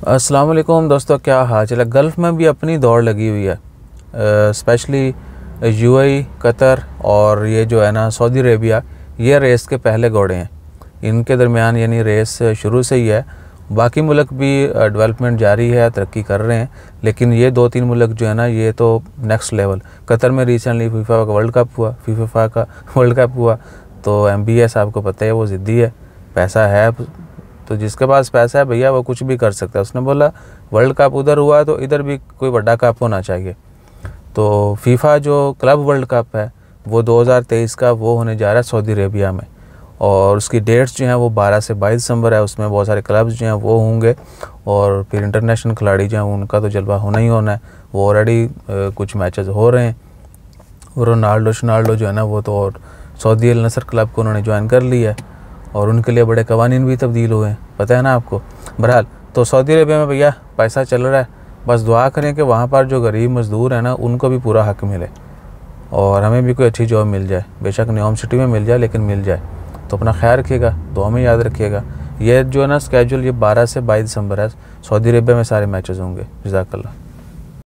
अस्सलाम वालेकुम दोस्तों, क्या हाल चल है। गल्फ़ में भी अपनी दौड़ लगी हुई है, स्पेशली यूएई, कतर और ये जो है ना सऊदी अरेबिया, ये रेस के पहले घोड़े हैं। इनके दरमियान यानी रेस शुरू से ही है। बाकी मुल्क भी डेवलपमेंट जारी है, तरक्की कर रहे हैं, लेकिन ये 2-3 मुल्क जो है ना ये तो नेक्स्ट लेवल। कतर में रिसेंटली फीफा का वर्ल्ड कप हुआ, फीफा का वर्ल्ड कप हुआ। तो MBS आपको पता है वो ज़िद्दी है, पैसा है, तो जिसके पास पैसा है भैया वो कुछ भी कर सकता है। उसने बोला वर्ल्ड कप उधर हुआ तो इधर भी कोई बड़ा कप होना चाहिए। तो फीफा जो क्लब वर्ल्ड कप है वो 2023 का वो होने जा रहा है सऊदी अरेबिया में, और उसकी डेट्स जो हैं वो 12 से 22 दिसंबर है। उसमें बहुत सारे क्लब्स जो हैं वो होंगे, और फिर इंटरनेशनल खिलाड़ी जो हैं उनका तो जलवा होना ही होना है। वो ऑलरेडी कुछ मैचेस हो रहे हैं। रोनाल्डो जो है ना वो तो और सऊदी अल नसर क्लब को उन्होंने ज्वाइन कर लिया है, और उनके लिए बड़े कवानीन भी तब्दील हुए हैं, पता है ना आपको। बहरहाल तो सऊदी अरेबिया में भैया पैसा चल रहा है, बस दुआ करें कि वहाँ पर जो गरीब मज़दूर है ना उनको भी पूरा हक मिले, और हमें भी कोई अच्छी जॉब मिल जाए, बेशक न्यूयॉर्क सिटी में मिल जाए लेकिन मिल जाए। तो अपना ख्याल रखिएगा, दुआ में याद रखिएगा। ये जो है ना स्केजूल ये 12 से 22 दिसंबर है, सऊदी अरेबिया में सारे मैचेस होंगे। जज़ाकल्लाह।